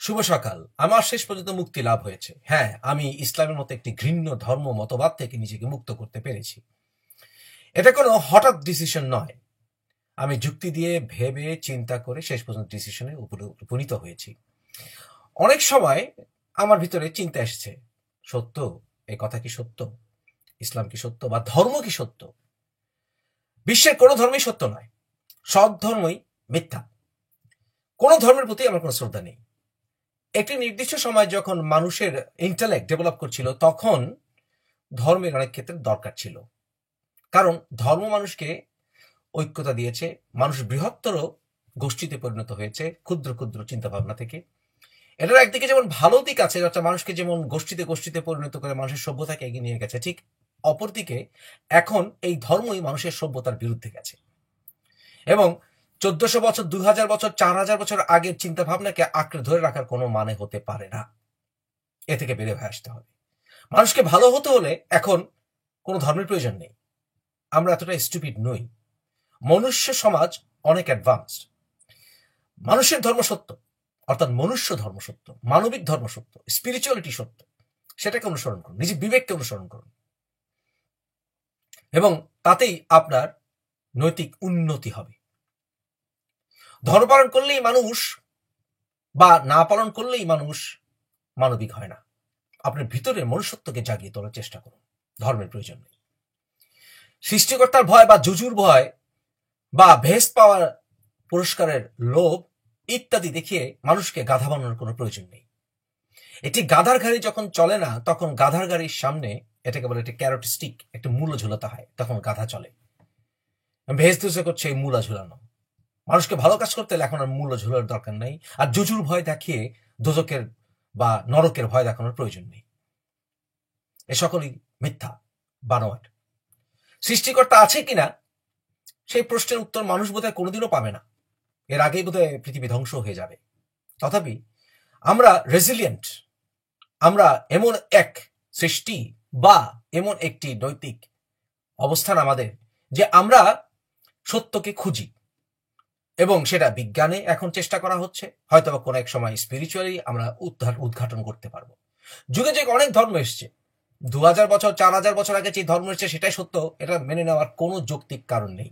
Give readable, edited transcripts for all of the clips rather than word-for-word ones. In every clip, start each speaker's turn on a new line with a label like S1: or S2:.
S1: শুভ সকাল। আমার শেষ পর্যন্ত মুক্তি লাভ হয়েছে। হ্যাঁ, আমি ইসলামের মতো একটি ঘৃণ্য ধর্ম মতবাদ থেকে নিজেকে মুক্ত করতে পেরেছি। এটা কোনো হঠাৎ ডিসিশন নয়। আমি যুক্তি দিয়ে ভেবে চিন্তা করে শেষ পর্যন্ত ডিসিশনে উপনীত হয়েছি। অনেক সময় আমার ভিতরে চিন্তা এসেছে, সত্য, এই কথা কি সত্য? ইসলাম কি সত্য বা ধর্ম কি সত্য? বিশ্বের কোনো ধর্মই সত্য নয়, সব ধর্মই মিথ্যা। কোনো ধর্মের প্রতি আমার কোনো শ্রদ্ধা নেই। একটি নির্দিষ্ট সময় যখন মানুষের ইন্টেলেক্ট ডেভেলপ করছিল, তখন ধর্মের অনেক ক্ষেত্রে দরকার ছিল। কারণ ধর্ম মানুষকে ঐক্যতা দিয়েছে, মানুষ বৃহত্তর গোষ্ঠীতে পরিণত হয়েছে ক্ষুদ্র ক্ষুদ্র চিন্তাভাবনা থেকে। এটার একদিকে যেমন ভালো দিক আছে, যেটা মানুষকে যেমন গোষ্ঠীতে গোষ্ঠীতে পরিণত করে মানুষের সভ্যতাকে এগিয়ে নিয়ে গেছে, ঠিক অপরদিকে এখন এই ধর্মই মানুষের সভ্যতার বিরুদ্ধে গেছে। এবং 1400 বছর, 2000 বছর, 4000 বছর আগের চিন্তা ভাবনাকে আঁকড়ে ধরে রাখার কোনো মানে হতে পারে না। এ থেকে বের হয়ে আসতে হবে। মানুষকে ভালো হতে হলে এখন কোনো ধর্মের প্রয়োজন নেই। আমরা এতটা স্টুপিড নই। মনুষ্য সমাজ অনেক অ্যাডভান্সড। মানুষের ধর্ম সত্য, অর্থাৎ মনুষ্য ধর্ম সত্য, মানবিক ধর্ম সত্য, স্পিরিচুয়ালিটি সত্য। সেটাকে অনুসরণ করুন, নিজের বিবেককে অনুসরণ করুন, এবং তাতেই আপনার নৈতিক উন্নতি হবে। ধর্ম পালন করলেই মানুষ বা না পালন করলেই মানুষ মানবিক হয় না। আপনার ভিতরের মনুষ্যত্বকে জাগিয়ে তোলার চেষ্টা করুন। ধর্মের প্রয়োজন নেই। সৃষ্টিকর্তার ভয় বা জুজুর ভয় বা ভেস্ট পাওয়ার পুরস্কারের লোভ ইত্যাদি দেখিয়ে মানুষকে গাধা বানানোর কোনো প্রয়োজন নেই। এটি গাধার গাড়ি যখন চলে না, তখন গাধার গাড়ির সামনে এটাকে বলে একটি ক্যারট স্টিক, একটা মূল্য ঝুলাতে হয়, তখন গাধা চলে। ভেস্ট দুসে করছে এই মূলা ঝুলানো। মানুষকে ভালো কাজ করতে হলে এখন আর মূল্য ঝুলার দরকার নেই, আর জুজুর ভয় দেখিয়ে দোজকের বা নরকের ভয় দেখানোর প্রয়োজন নেই। এ সকলই মিথ্যা, বানোয়াট। সৃষ্টিকর্তা আছে কিনা সেই প্রশ্নের উত্তর মানুষ বোধহয় কোনোদিনও পাবে না। এর আগেই বোধহয় পৃথিবী ধ্বংস হয়ে যাবে। তথাপি আমরা রেজিলিয়েন্ট। আমরা এমন এক সৃষ্টি বা এমন একটি নৈতিক অবস্থান আমাদের, যে আমরা সত্যকে খুঁজি, এবং সেটা বিজ্ঞানে এখন চেষ্টা করা হচ্ছে, হয়তো বা কোনো এক সময় স্পিরিচুয়ালি আমরা উদ্ঘাটন করতে পারবো। যুগে যুগে অনেক ধর্ম এসছে। 2000 বছর, 4000 বছর আগে যে ধর্ম এসছে সেটাই সত্য, এটা মেনে নেওয়ার কোনো যৌক্তিক কারণ নেই।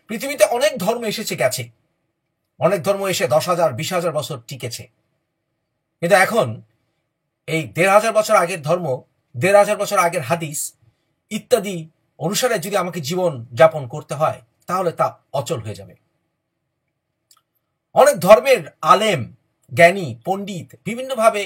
S1: পৃথিবীতে অনেক ধর্ম এসেছে গেছে, অনেক ধর্ম এসে 10,000, 20,000 বছর টিকেছে। কিন্তু এখন এই 1500 বছর আগের ধর্ম, 1500 বছর আগের হাদিস ইত্যাদি অনুসারে যদি আমাকে জীবন যাপন করতে হয়, তাহলে তা অচল হয়ে যাবে। অনেক ধর্মের আলেম, জ্ঞানী, পণ্ডিত বিভিন্নভাবে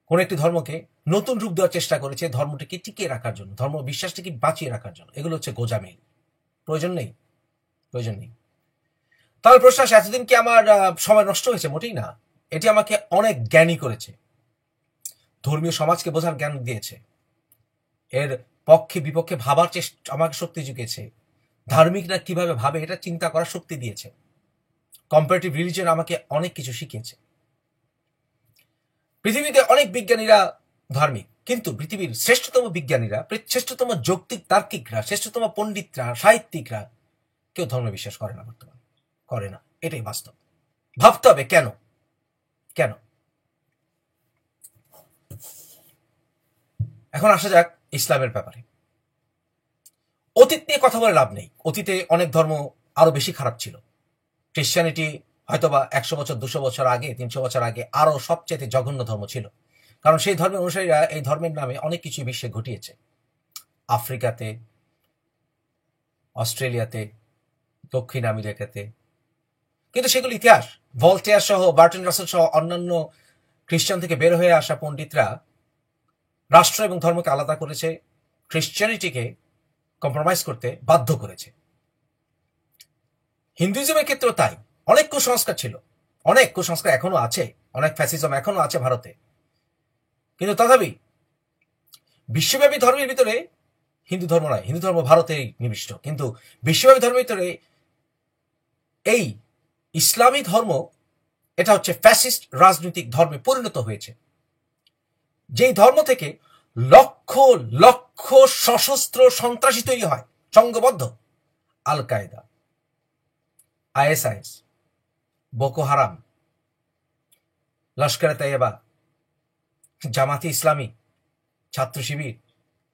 S1: কোন একটি ধর্মকে নতুন রূপ দেওয়ার চেষ্টা করেছে, ধর্মটিকে টিকিয়ে রাখার জন্য, ধর্ম বিশ্বাসটিকে বাঁচিয়ে রাখার জন্য। এগুলো হচ্ছে গোজামিল। প্রয়োজন নেই, প্রয়োজন নেই। তাহলে প্রশ্ন আসে, এতদিন কি আমার সময় নষ্ট হয়েছে? মোটেই না। এটি আমাকে অনেক জ্ঞানী করেছে, ধর্মীয় সমাজকে বোঝার জ্ঞান দিয়েছে, এর পক্ষে বিপক্ষে ভাবার চেষ্টা আমাকে শক্তি জুগিয়েছে, ধার্মিকরা কিভাবে ভাবে এটা চিন্তা করার শক্তি দিয়েছে। কম্পারেটিভ রিলিজিয়ন আমাকে অনেক কিছু শিখিয়েছে। পৃথিবীতে অনেক বিজ্ঞানীরা ধার্মিক, কিন্তু পৃথিবীর শ্রেষ্ঠতম বিজ্ঞানীরা, শ্রেষ্ঠতম যৌক্তিক তার্কিকরা, শ্রেষ্ঠতম পণ্ডিতরা, সাহিত্যিকরা কেউ ধর্ম বিশ্বাস করে না, বর্তমানে করে না। এটাই বাস্তব। ভাবতে হবে কেন, কেন। এখন আসা যাক ইসলামের ব্যাপারে। অতীত নিয়ে কথা বলে লাভ নেই। অতীতে অনেক ধর্ম আরো বেশি খারাপ ছিল। খ্রিস্টানিটি হয়তোবা 100 বছর, 200 বছর আগে, 300 বছর আগে আরো সবচেয়ে জঘন্য ধর্ম ছিল। কারণ সেই ধর্মের অনুসারীরা এই ধর্মের নামে অনেক কিছু বিশ্বে ঘটিয়েছে। আফ্রিকাতে, অস্ট্রেলিয়াতে, দক্ষিণ আমেরিকাতে। কিন্তু সেগুলো ইতিহাস। ভলটেয়ার সহ, বার্টন রাসেল সহ অন্যান্য খ্রিস্টান থেকে বের হয়ে আসা পণ্ডিতরা রাষ্ট্র এবং ধর্মকে আলাদা করেছে, খ্রিস্টানিটিকে কম্প্রোমাইজ করতে বাধ্য করেছে। হিন্দুইজমের ক্ষেত্রেও তাই। অনেক কুসংস্কার ছিল, অনেক কুসংস্কার এখনো আছে, অনেক ফ্যাসিজম এখনো আছে ভারতে। কিন্তু তথাপি বিশ্বব্যাপী ধর্মের ভিতরে হিন্দু ধর্ম নয়, হিন্দু ধর্ম ভারতেই নিবিষ্ট, কিন্তু বিশ্বব্যাপী ধর্মের ভিতরে এই ইসলামী ধর্ম, এটা হচ্ছে ফ্যাসিস্ট রাজনৈতিক ধর্মে পরিণত হয়েছে। যেই ধর্ম থেকে লক্ষ লক্ষ সশস্ত্র সন্ত্রাসী তৈরি হয়, সংঘবদ্ধ। আল কায়দা, আইএসআইএস, বোকো হারাম, লস্করে তৈয়বা, জামাতে ইসলামী, ছাত্র শিবির,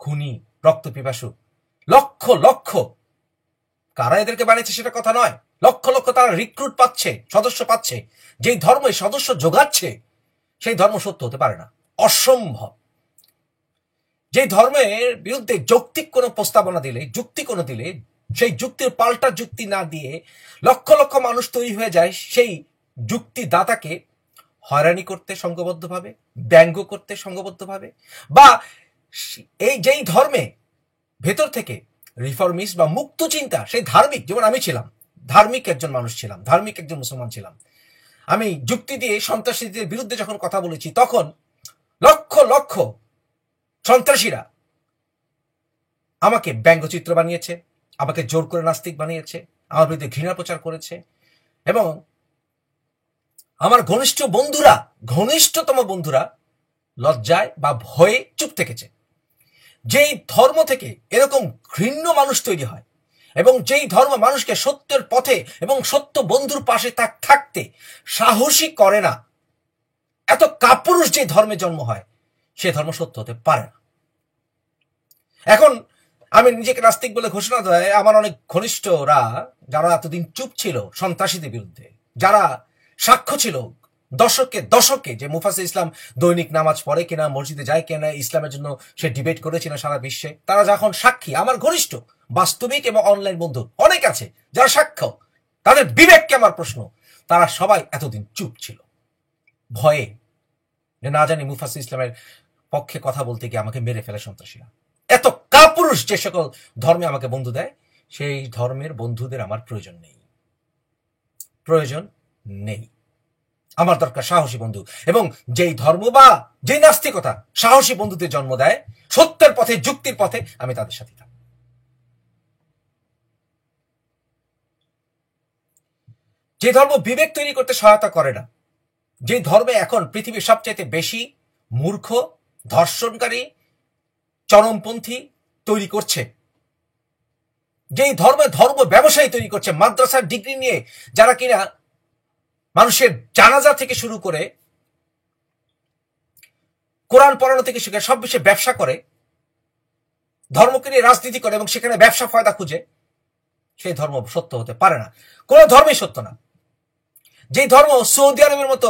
S1: খুনি, রক্ত পিপাসু, লক্ষ লক্ষ, কারা এদেরকে বানিয়েছে সেটা কথা নয়, লক্ষ লক্ষ তারা রিক্রুট পাচ্ছে, সদস্য পাচ্ছে। যেই ধর্ম সদস্য যোগাচ্ছে সেই ধর্ম সত্য হতে পারে না, অসম্ভব। যে ধর্মের বিরুদ্ধে যৌক্তিক কোনো প্রস্তাবনা দিলে, যুক্তি কোনো দিলে, সেই যুক্তির পাল্টা যুক্তি না দিয়ে লক্ষ লক্ষ মানুষ তৈরি হয়ে যায় সেই যুক্তিদাতাকে হয়রানি করতে সংঘবদ্ধভাবে, ব্যঙ্গ করতে সংঘবদ্ধভাবে, বা এই যেই ধর্মে ভেতর থেকে রিফর্মিস্ট বা মুক্ত চিন্তা, সেই ধার্মিক, যেমন আমি ছিলাম, ধার্মিক একজন মানুষ ছিলাম, ধার্মিক একজন মুসলমান ছিলাম, আমি যুক্তি দিয়ে সন্ত্রাসীদের বিরুদ্ধে যখন কথা বলেছি তখন লক্ষ লক্ষ সন্ত্রাসীরা আমাকে ব্যঙ্গচিত্র বানিয়েছে, আমাকে জোর করে নাস্তিক বানিয়েছে, আমার বিরুদ্ধে ঘৃণা প্রচার করেছে, এবং আমার ঘনিষ্ঠতম বন্ধুরা লজ্জায় বা ভয়ে চুপ থেকেছে। যেই ধর্ম থেকে এরকম ঘৃণ্য মানুষ তৈরি হয়, এবং যেই ধর্ম মানুষকে সত্যের পথে এবং সত্য বন্ধুর পাশে থাকতে সাহসী করে না, এত কাপুরুষ যে ধর্মে জন্ম হয়, সে ধর্ম সত্য হতে পারে না। এখন আমি নিজেকে নাস্তিক বলে ঘোষণা দেয় আমার অনেক ঘনিষ্ঠরা, যারা এতদিন চুপ ছিল সন্ত্রাসীদের বিরুদ্ধে, যারা সাক্ষ্য ছিল দশকে যে মুফাসির ইসলাম দৈনিক নামাজ পড়ে কিনা, মসজিদে যায় কিনা, ইসলামের জন্য সে ডিবেট করেছিল সারা বিশ্বে, তারা যখন সাক্ষী, আমার ঘনিষ্ঠ বাস্তবিক এবং অনলাইন বন্ধু অনেক আছে যারা সাক্ষ্য, তাদের বিবেককে আমার প্রশ্ন, তারা সবাই এতদিন চুপ ছিল ভয়ে, যে না জানি মুফাসির ইসলামের পক্ষে কথা বলতে গিয়ে আমাকে মেরে ফেলে সন্ত্রাসীরা। এত কাপুরুষ যে সকল ধর্মে আমাকে বন্ধু দেয়, সেই ধর্মের বন্ধুদের আমার প্রয়োজন নেই। আমার দরকার সাহসী বন্ধু, এবং যেই ধর্ম বা যেই নাস্তিকতা সাহসী বন্ধুদের জন্ম দেয়, সত্যের পথে, যুক্তির পথে, আমি তাদের সাথে থাকি। যে ধর্ম বিবেক তৈরি করতে সহায়তা করে না, যে ধর্মে এখন পৃথিবীর সবচাইতে বেশি মূর্খ, ধর্ষণকারী, চরমপন্থী তৈরি করছে, যেই ধর্ম ব্যবসায়ী তৈরি করছে, মাদ্রাসার ডিগ্রি নিয়ে যারা কিনা মানুষের জানাজা থেকে শুরু করে কোরআন পড়ানো থেকে শুরু করে সব বিষয়ে ব্যবসা করে, ধর্মকে নিয়ে রাজনীতি করে এবং সেখানে ব্যবসা ফায়দা খুঁজে, সেই ধর্ম সত্য হতে পারে না, কোন ধর্মই সত্য না। যেই ধর্ম সৌদি আরবের মতো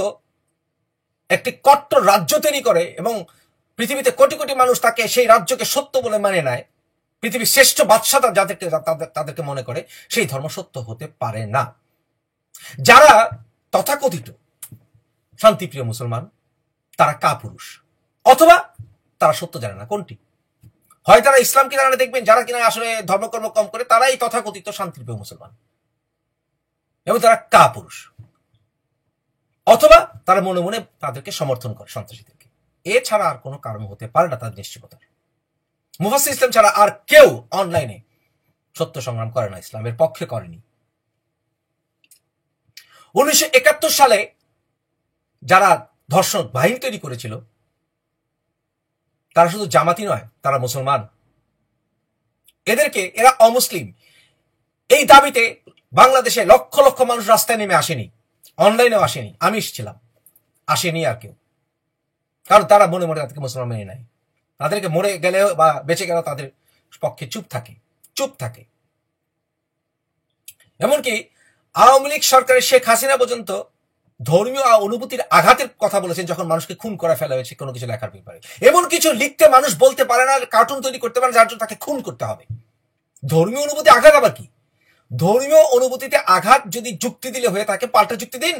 S1: একটি কট্টর রাজ্য তৈরি করে এবং পৃথিবীতে কোটি কোটি মানুষ তাকে, সেই রাজ্যকে সত্য বলে মানে নেয়, পৃথিবীর শ্রেষ্ঠ বাদশা তাদেরকে মনে করে, সেই ধর্ম সত্য হতে পারে না। যারা তথাকথিত শান্তিপ্রিয় মুসলমান, তারা কাপুরুষ, অথবা তারা সত্য জানে না। কোনটি? হয় তারা ইসলামকে জানে, দেখবেন যারা কিনা আসলে ধর্মকর্ম কম করে, তারাই তথাকথিত শান্তিপ্রিয় মুসলমান, এবং তারা কাপুরুষ, অথবা তারা মনে মনে তাদেরকে সমর্থন করে সন্ত্রাসীদেরকে। এছাড়া আর কোনো কারণ হতে পারে না তাদের নিশ্চিততার। মুফাসসির ইসলাম ছাড়া আর কেউ অনলাইনে সত্য সংগ্রাম করে না, ইসলামের পক্ষে করেনি। 1971 সালে যারা ধর্ষণ বাহিনী তৈরি করেছিল, তারা শুধু জামাতি নয়, তারা মুসলমান। এরা অমুসলিম, এই দাবিতে বাংলাদেশে লক্ষ লক্ষ মানুষ রাস্তায় নেমে আসেনি, অনলাইনেও আসেনি, আমি এসেছিলাম, আসেনি আর কেউ, কারণ তারা মনে মনে তাদেরকে মুসলমান মেনে নেয়। তাদেরকে মরে গেলেও বা বেঁচে গেলেও তাদের পক্ষে চুপ থাকে। এমনকি আওয়ামী লীগ সরকারের শেখ হাসিনা পর্যন্ত ধর্মীয় অনুভূতির আঘাতের কথা বলেছেন যখন মানুষকে খুন করে ফেলা হয়েছে কোনো কিছু লেখার ব্যাপারে। এমন কিছু লিখতে মানুষ বলতে পারে না, কার্টুন তৈরি করতে পারে যার জন্য তাকে খুন করতে হবে। ধর্মীয় অনুভূতি আঘাত আবার কি? ধর্মীয় অনুভূতিতে আঘাত যদি যুক্তি দিলে হয়ে থাকে, পাল্টা যুক্তি দিন।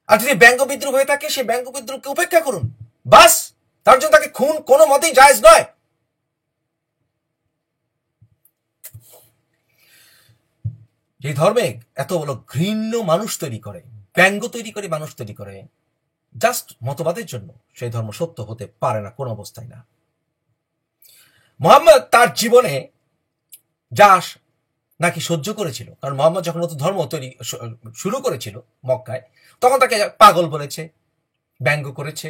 S1: আর যদি ব্যঙ্গ বিদ্রোহ হয়ে থাকে, সেই ব্যঙ্গ বিদ্রোহকে উপেক্ষা করুন, বাস। তার জন্য তাকে খুন কোনো মতেই জায়েজ নয়। যে ধর্মে এত বড় ঘৃণ্য মানুষ তৈরি করে, ব্যঙ্গ তৈরি করে, মানুষ তৈরি করে জাস্ট মতবাদের জন্য, সেই ধর্ম সত্য হতে পারে না, কোনো অবস্থায় না। মুহাম্মদ তার জীবনে যা নাকি সহ্য করেছিল, কারণ মুহাম্মদ যখন নতুন ধর্ম তৈরি শুরু করেছিল মক্কায়, তখন তাকে পাগল বলেছে, ব্যঙ্গ করেছে,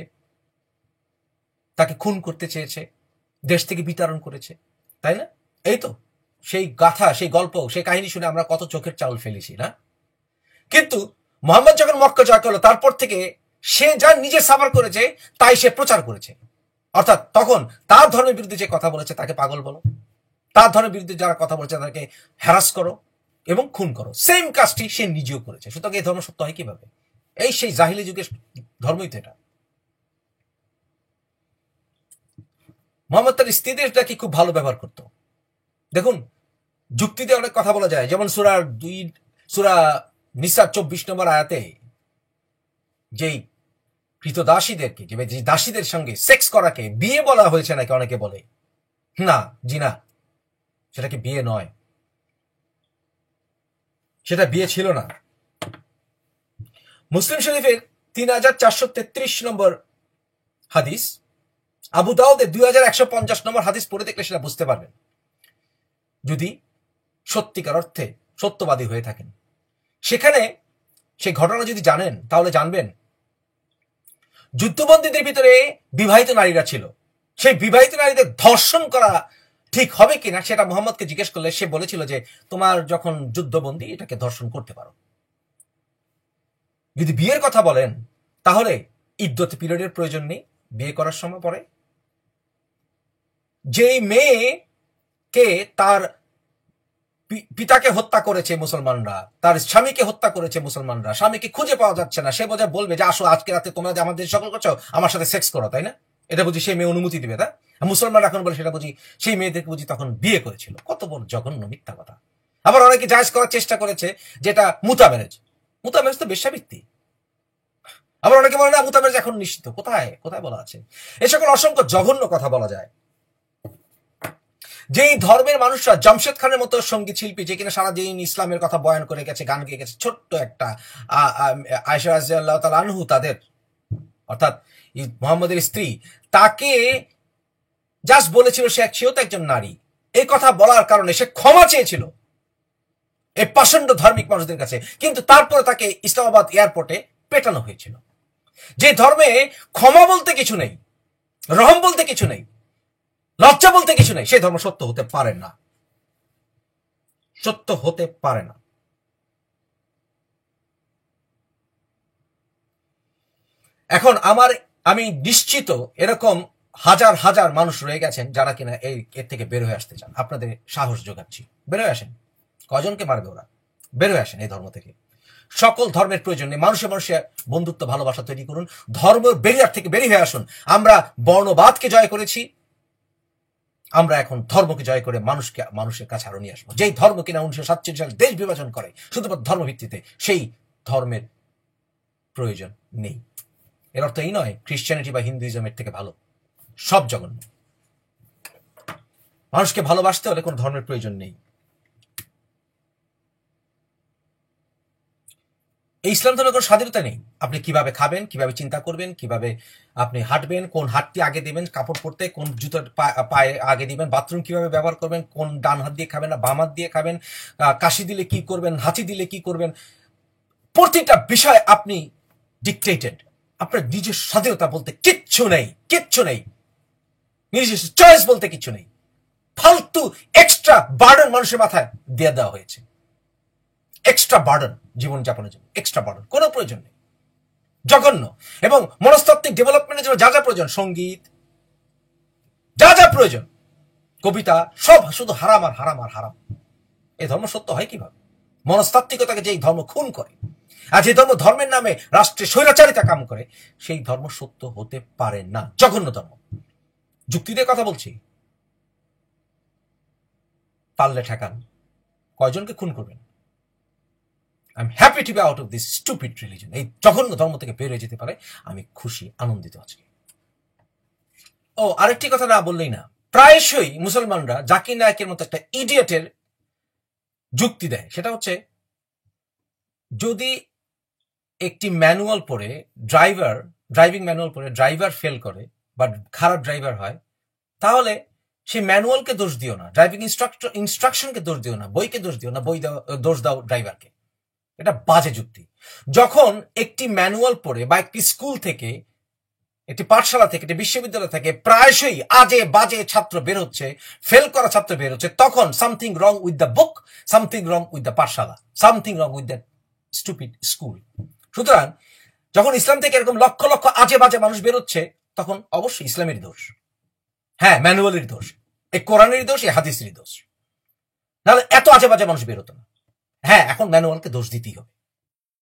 S1: তাকে খুন করতে চেয়েছে, দেশ থেকে বিতাড়ন করেছে, তাই না? এই তো সেই গাথা, সেই গল্প, সেই কাহিনী শুনে আমরা কত চোখের চাউল ফেলেছি না? কিন্তু মুহাম্মদ যখন মক্কা জয় করলো, তারপর থেকে সে যা নিজে সাফার করেছে তাই সে প্রচার করেছে। অর্থাৎ তখন তার ধর্মের বিরুদ্ধে যে কথা বলেছে তাকে পাগল বলো, তার ধর্মের বিরুদ্ধে যারা কথা বলেছে তাকে হ্যারাস করো এবং খুন করো। সেম কাজটি সে নিজেও করেছে। সুতরাং এই ধর্ম সত্য হয় কিভাবে? এই সেই জাহিলি যুগের ধর্মই তো এটা। মোহাম্মদ তার স্ত্রীদেরটাকে খুব ভালো ব্যবহার করত। দেখুন, যুক্তিতে অনেক কথা বলা যায়, যেমন সূরা নিসা 24 নম্বর আয়াতে যেই কৃতদাসীদেরকে, যে দাসীদের সঙ্গে সেক্স করাকে বিয়ে বলা হয়েছে নাকি অনেকে বলে। না, জি না, সেটাকে বিয়ে নয়, সেটা বিয়ে ছিল না। মুসলিম শরীফের 3433 নম্বর হাদিস, আবু দাউদের 2150 নম্বর হাদিস পড়ে দেখলে সেটা বুঝতে পারবেন, যদি সত্যিকার অর্থে সত্যবাদী হয়ে থাকেন। সেখানে সেই ঘটনা যদি জানেন তাহলে জানবেন যুদ্ধবন্দীদের ভিতরে বিবাহিত নারীরা ছিল। সেই বিবাহিত নারীদের ধর্ষণ করা ঠিক হবে কিনা সেটা মুহাম্মদকে জিজ্ঞেস করলে সে বলেছিল যে তোমার যখন যুদ্ধবন্দী এটাকে ধর্ষণ করতে পারো। যদি বিয়ের কথা বলেন তাহলে ইদ্যত পিরিয়ডের প্রয়োজন নেই, বিয়ে করার সময় পরে যেই মেয়েকে তার পিতাকে হত্যা করেছে মুসলমানরা, তার স্বামীকে হত্যা করেছে মুসলমানরা, স্বামীকে খুঁজে পাওয়া যাচ্ছে না, সে বোঝায় বলবে যে আসো আজকে রাতে তোমরা আমাদের সকল করছো, আমার সাথে সেক্স করো, তাই না? এটা বুঝি সেই মেয়ে অনুমতি দিবে? তা মুসলমান এখন বলে সেটা বুঝি সেই মেয়েদেরকে বুঝি তখন বিয়ে করেছিল। কত বড় জঘন্য মিথ্যা কথা। আবার অনেকে জায়েজ করার চেষ্টা করেছে যেটা মুতা ম্যারেজ। মুতা ম্যারেজ তো বেশ্যাবৃত্তি। আবার অনেকে বলে না মুতা ম্যারেজ এখন নিষিদ্ধ। কোথায় কোথায় বলা আছে? এ সকল অসংখ্য জঘন্য কথা বলা যায়। যেই ধর্মের মানুষরা জামশেদ খানের মতো সঙ্গীত শিল্পী, যে কিনা সারাদিন ইসলামের কথা বয়ান করে গেছে, গান গেয়ে গেছে, ছোট্ট একটা আয়েশা রাদিয়াল্লাহু তাআলা আনহু, তাদের অর্থাৎ মুহাম্মদের স্ত্রী, তাকে জাস্ট বলেছিল সেও তো একজন নারী। এই কথা বলার কারণে সে ক্ষমা চেয়েছিল এই পাষণ্ড ধার্মিক মানুষদের কাছে, কিন্তু তারপরে তাকে ইসলামাবাদ এয়ারপোর্টে পেটানো হয়েছিল। যে ধর্মে ক্ষমা বলতে কিছু নেই, রহম বলতে কিছু নেই, লজ্জা বলতে কিছু নেই, সেই ধর্ম সত্য হতে পারে না, সত্য হতে পারে না। এখন আমি নিশ্চিত এরকম হাজার হাজার মানুষ রয়ে গেছেন যারা কিনা এর থেকে বের হয়ে আসতে চান। আপনাদের সাহস যোগাচ্ছি, বের হয়ে আসেন। কজনকে মারবে ওরা? বের হয়ে আসেন এই ধর্ম থেকে। সকল ধর্মের প্রয়োজন নেই। মানুষে মানুষে বন্ধুত্ব, ভালোবাসা তৈরি করুন। ধর্মের ব্যারিয়ার থেকে বেরিয়ে হয়ে আসুন। আমরা বর্ণবাদকে জয় করেছি, আমরা এখন ধর্মকে জয় করে মানুষের কাছে আরো নিয়ে আসবো। যেই ধর্ম কিনা 1947 সালে দেশ বিভাজন করে শুধুমাত্র ধর্ম ভিত্তিতে, সেই ধর্মের প্রয়োজন নেই। এর অর্থ এই নয় খ্রিস্টানিটি বা হিন্দুইজমের থেকে ভালো, সব জঘন্য। মানুষকে ভালোবাসতে হলে কোনো ধর্মের প্রয়োজন নেই। এই ইসলাম ধর্মের কোনো স্বাধীনতা নেই। আপনি কিভাবে খাবেন, কিভাবে চিন্তা করবেন, কিভাবে আপনি হাঁটবেন, কোন হাতটি আগে দিবেন কাপড় পরতে, কোন জুতোর পায়ে আগে দিবেন, বাথরুম কিভাবে ব্যবহার করবেন, কোন ডান হাত দিয়ে খাবেন না বাম হাত দিয়ে খাবেন, কাশি দিলে কি করবেন, হাঁচি দিলে কি করবেন, প্রতিটা বিষয় আপনি ডিকটেটেড। আপনার নিজের স্বাধীনতা বলতে কিচ্ছু নেই, কিচ্ছু নেই। নিজস্ব চয়েস বলতে কিছু নেই। ফালতু এক্সট্রা বার্ডেন মানুষের মাথায় দিয়ে দেওয়া হয়েছে। এক্সট্রা বার্ডেন জীবনযাপনের জন্য, এক্সট্রা বার্ডেন কোনো প্রয়োজন নেই, জঘন্য। এবং মনস্তাত্ত্বিক ডেভেলপমেন্টের জন্য যা যা প্রয়োজন, সঙ্গীত, যা যা প্রয়োজন, কবিতা, সব শুধু হারাম আর হারাম আর হারাম। এই ধর্ম সত্য হয় কিভাবে? মনস্তাত্ত্বিকতাকে যেই ধর্ম খুন করে, আর যে ধর্ম ধর্মের নামে রাষ্ট্রে স্বৈরাচারিতা কাম করে, সেই ধর্ম সত্য হতে পারে না, জঘন্য ধর্ম। যুক্তি দিয়ে কথা বলছি, পারলে ঠেকান। কয়জনকে খুন করবেন? I am happy to be out of this stupid religion. এই জঘন্য ধর্ম থেকে বের হয়ে যেতে পারে আমি খুশি, আনন্দিত আজকে। ও আরেকটি কথা না বললেই না, প্রায়শই মুসলমানরা জাকির নায়কের মতো একটা ইডিয়েটের যুক্তি দেয়। সেটা হচ্ছে, যদি একটি ম্যানুয়াল পড়ে ড্রাইভিং ম্যানুয়াল পড়ে ড্রাইভার ফেল করে বা খারাপ ড্রাইভার হয়, তাহলে সেই ম্যানুয়ালকে দোষ দিও না, ড্রাইভিং ইনস্ট্রাকশনকে দোষ দিও না, বইকে দোষ দিও না, দোষ দাও ড্রাইভারকে। এটা বাজে যুক্তি। যখন একটি ম্যানুয়াল পড়ে বা একটি স্কুল থেকে, একটি পাঠশালা থেকে, একটি বিশ্ববিদ্যালয় থেকে প্রায়শই আজে বাজে ছাত্র বের হচ্ছে, ফেল করা ছাত্র বের হচ্ছে, তখন something wrong with the book, something wrong with the pathshala, something wrong with the stupid school. সুতরাং যখন ইসলাম থেকে এরকম লক্ষ লক্ষ আজে বাজে মানুষ বেরোচ্ছে, তখন অবশ্যই ইসলামের দোষ, হ্যাঁ ম্যানুয়ালের দোষ, এই কোরআনের দোষ, এই হাদিসের দোষ, নাহলে এত আজে বাজে মানুষ বেরোতো না। হ্যাঁ, এখন ম্যানুয়ালকে দোষ দিতেই হবে।